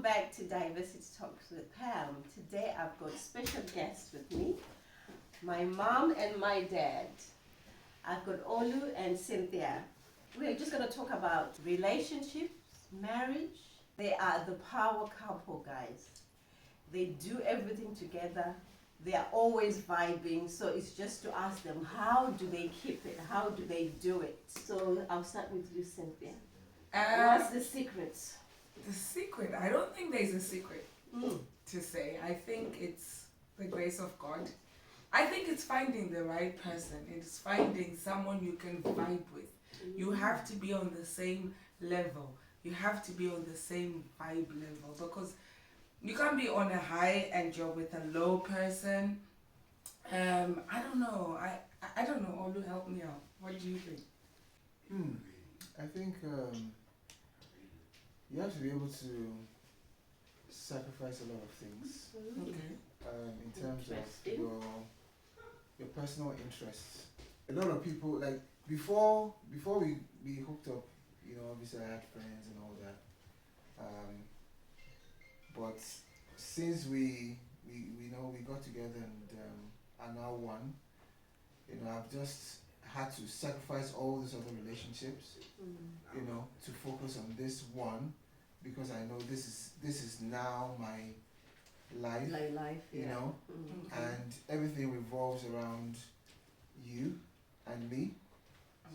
back to Diversity Talks with Pam. Today I've got special guests with me, my mom and my dad. I've got Olu and Cynthia. We're just going to talk about relationships, marriage. They are the power couple, guys. They do everything together. They are always vibing. So it's just to ask them, how do they keep it? How do they do it? So I'll start with you, Cynthia. What's the secret? The secret? I don't think there's a secret to say. I think it's the grace of God. I think it's finding the right person. It's finding someone you can vibe with. You have to be on the same level. You have to be on the same vibe level, because you can't be on a high and you're with a low person. I don't know. I don't know. Olu, help me out. What do you think? I think you have to be able to sacrifice a lot of things Okay. in terms of Interesting. your personal interests. A lot of people, like before we hooked up, obviously I had friends and all that. But since we know we got together and are now one, I've just had to sacrifice all these other relationships, to focus on this one, because I know this is now my life, and everything revolves around you and me.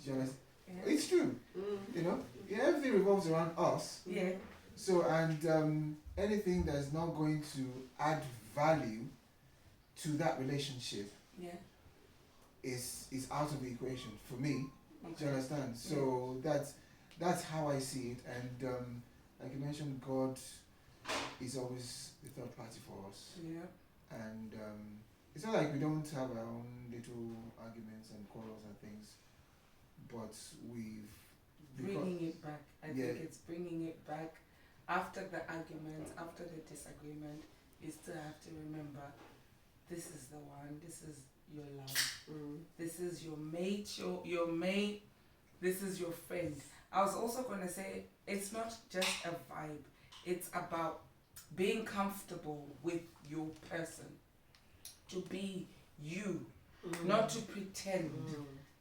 Do you understand? Yeah. It's true, everything revolves around us. Yeah. So, and anything that's not going to add value to that relationship Yeah. is out of the equation for me. Do you Okay. understand? So that's how I see it. And like you mentioned, God is always the third party for us. Yeah. And it's not like we don't have our own little arguments and quarrels and things, but Bringing it back. I Yeah. think it's bringing it back. After the argument, after the disagreement, you still have to remember, this is the one, this is your love, this is your mate, your mate, this is your friend. I was also going to say, it's not just a vibe, it's about being comfortable with your person, to be you, not to pretend.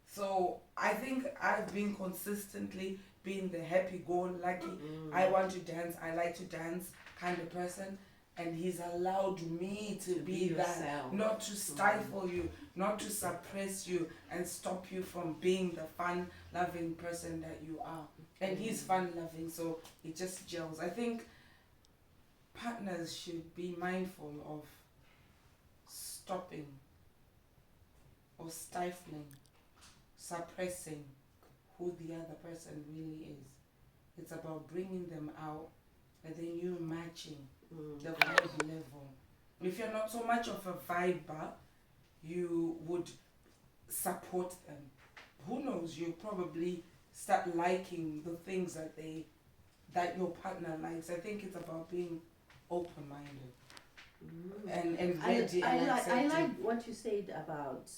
So I think I've been consistently being the happy-go-lucky, I want to dance, I like to dance kind of person, and he's allowed me to be that, yourself. not to stifle you, not to suppress you and stop you from being the fun-loving person that you are. And he's fun-loving, so it just gels. I think partners should be mindful of stopping or stifling, suppressing who the other person really is. It's about bringing them out and then you matching the vibe level. If you're not so much of a viber, you would support them. Who knows, you probably start liking the things that your partner likes. I think it's about being open-minded and ready and I accepting. like what you said about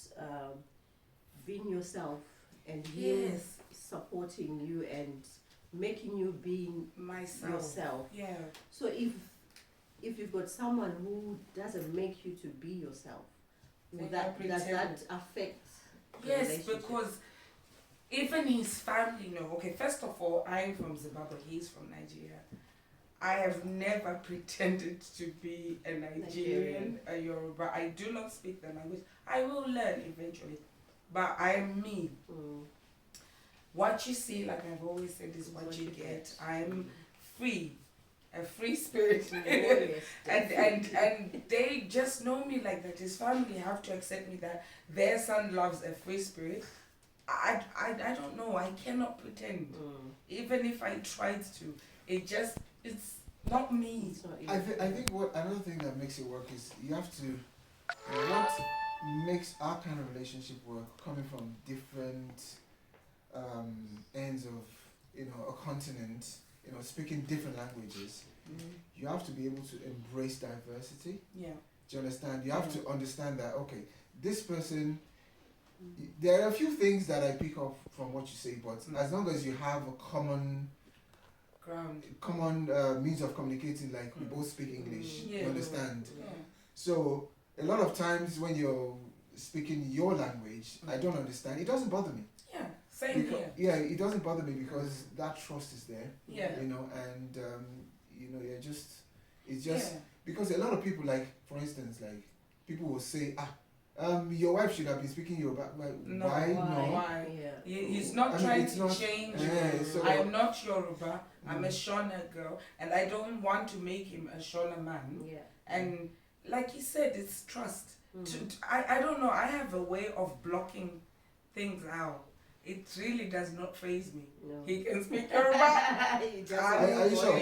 being yourself and him Yes. supporting you and making you being Myself. yourself. Yeah. So if you've got someone who doesn't make you to be yourself, Then does you're that pretending. affect the Yes, relationship? because even his family know. Okay, first of all, I'm from Zimbabwe, he's from Nigeria. I have never pretended to be a Nigerian, a Yoruba. I do not speak the language. I will learn eventually, but I'm me. What you see, like I've always said, is what you get. I'm free, a free spirit. Yes, and they just know me like that. His family have to accept me that their son loves a free spirit. I don't know. I cannot pretend. Even if I tried to, it's not me. It's not I think what another thing that makes it work is you have to what makes our kind of relationship work, coming from different ends of a continent, speaking different languages. You have to be able to embrace diversity. Yeah. Do you understand? You have to understand that, okay, this person, there are a few things that I pick up from what you say, but as long as you have a common ground. common means of communicating, like we both speak English. Yeah. You understand? Yeah. So a lot of times when you're speaking your language, I don't understand. It doesn't bother me. Yeah. Same Because, here. yeah, it doesn't bother me because that trust is there. Yeah. You know, and you're just, it's just Yeah. because a lot of people, like for instance, like people will say, your wife should have been speaking Yoruba. No, Why? Why? No. Why? Yeah. He's not I mean, trying it's to not- change Yeah, you. so- I'm not Yoruba. I'm a Mm. Shona girl, and I don't want to make him a Shona man. Yeah. And like you said, it's trust. Mm. I don't know. I have a way of blocking things out. It really does not faze me. No. He can speak Yoruba. He just Are you sure?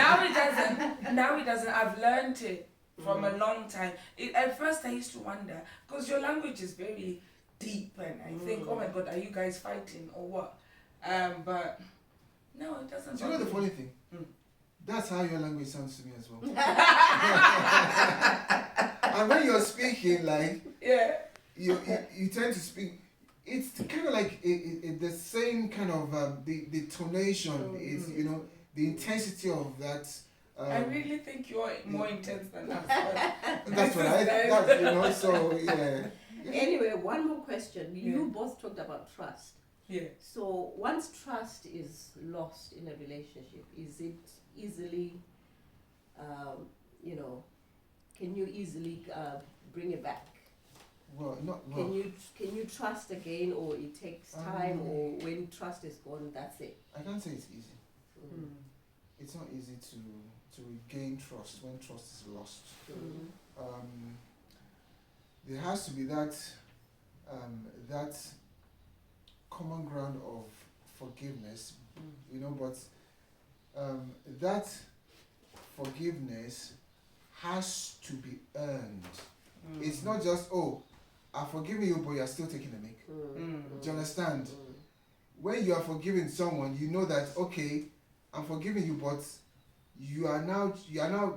Now he doesn't. Now he doesn't. I've learned it from Mm. a long time. At first, I used to wonder because your language is very deep, and I think, oh my God, are you guys fighting or what? But no, it doesn't. Do you know the bother funny me. thing? Mm. That's how your language sounds to me as well. And when you're speaking, like Yeah. you tend to speak. It's kind of like the same kind of the tonation. Is the intensity of that. I really think you're more intense than us. But That's what I. That, so yeah. Anyway, one more question. You Yeah. both talked about trust. yeah. So once trust is lost in a relationship, is it easily, can you easily bring it back? Well, not well. Can you trust again, or it takes time, or when trust is gone, that's it? I can't say it's easy. Mm. It's not easy to regain trust when trust is lost. Mm. There has to be that that common ground of forgiveness, but that forgiveness has to be earned. Mm. It's not just, I've forgiven you, but you're still taking the mick. Mm. Do you understand? When you are forgiving someone, you know that, okay, I'm forgiving you, but you are now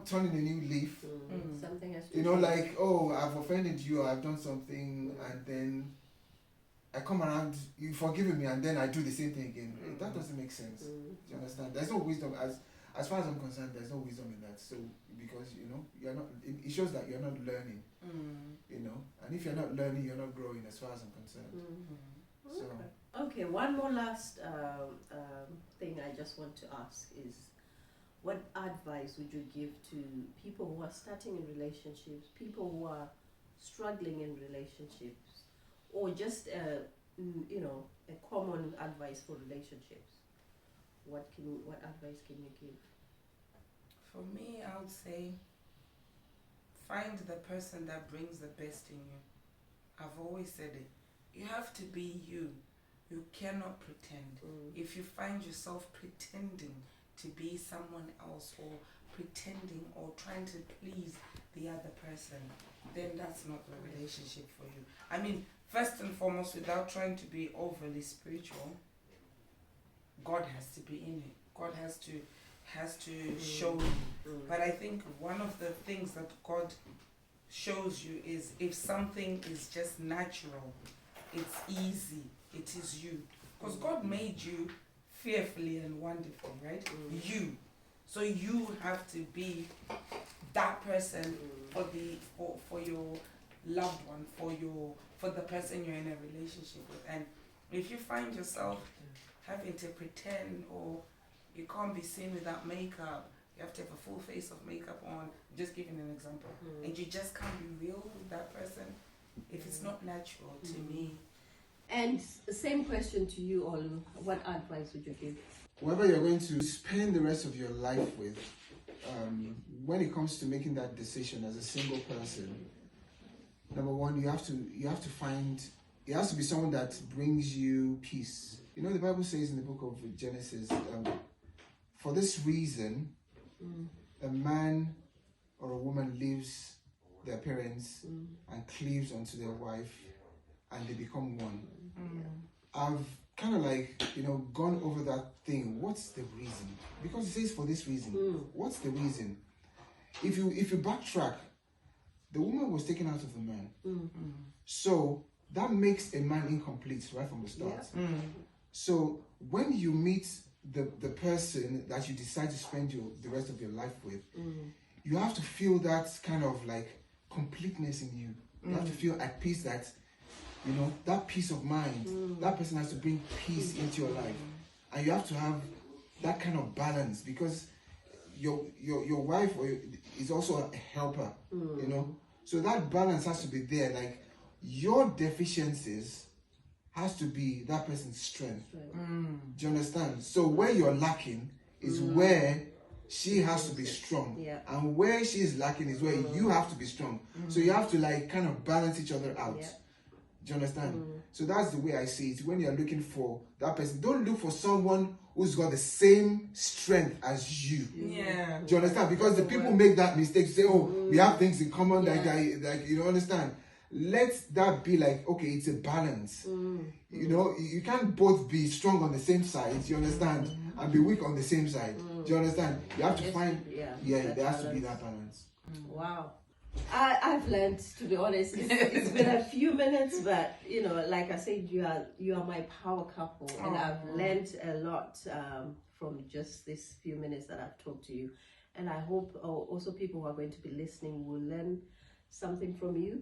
turning a new leaf. Mm. Something has to You know, change. like, I've offended you, I've done something, and then I come around, you've forgiven me, and then I do the same thing again. That doesn't make sense. Do you understand? There's no wisdom, as far as I'm concerned, there's no wisdom in that. So, because, you're not, it shows that you're not learning, and if you're not learning, you're not growing, as far as I'm concerned. So, Okay, one more last thing I just want to ask is, what advice would you give to people who are starting in relationships, people who are struggling in relationships, or just a common advice for relationships? What advice can you give? For me, I would say find the person that brings the best in you. I've always said it. You have to be you. You cannot pretend. If you find yourself pretending to be someone else, or pretending or trying to please the other person, then that's not the relationship for you. I mean, first and foremost, without trying to be overly spiritual, God has to be in it. God has to show you. But I think one of the things that God shows you is if something is just natural, it's easy, it is you. Because God made you fearfully and wonderfully, right? You. So you have to be that person for your loved one, for the person you're in a relationship with. And if you find yourself having to pretend, or you can't be seen without makeup, you have to have a full face of makeup on, just giving an example, and you just can't be real with that person, if it's not natural, to me. And the same question to you, Olu. What advice would you give? whoever you're going to spend the rest of your life with, when it comes to making that decision as a single person, number one, you have to find, it has to be someone that brings you peace. You know, the Bible says in the book of Genesis, for this reason, a man or a woman leaves their parents and cleaves unto their wife, and they become one. I've kind of like, gone over that thing. What's the reason? Because it says for this reason. What's the reason? If you backtrack, the woman was taken out of the man. So that makes a man incomplete right from the start. So when you meet the person that you decide to spend the rest of your life with, you have to feel that kind of like completeness in you. You have to feel at peace, that that peace of mind. That person has to bring peace into your life, and you have to have that kind of balance, because your wife is also a helper. So that balance has to be there. Like, your deficiencies has to be that person's strength. Do you understand? So where you're lacking is where she has to be strong. Yeah. And where she is lacking is where you have to be strong. So you have to like kind of balance each other out. Yeah. Do you understand? So that's the way I see it. When you're looking for that person, don't look for someone who's got the same strength as you. Yeah. Do you understand? Because the people make that mistake, say, oh, we have things in common, like you don't understand. Let that be like, okay, it's a balance. You can't both be strong on the same side, you understand, and be weak on the same side. Do you understand? You have to find, there has to be that balance. Wow. I've learned, to be honest. It's been a few minutes, but like I said, you are my power couple, and I've learned a lot from just this few minutes that I've talked to you. And I hope also people who are going to be listening will learn something from you.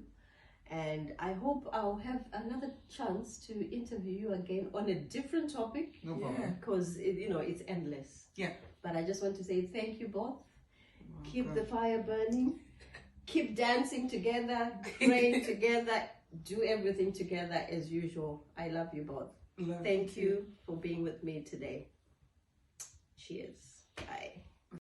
And I hope I'll have another chance to interview you again on a different topic. No problem. Because it's endless. Yeah. But I just want to say thank you both. Keep the fire burning. Keep dancing together, praying together, do everything together as usual. I love you both. Thank you for being with me today. Cheers. Bye.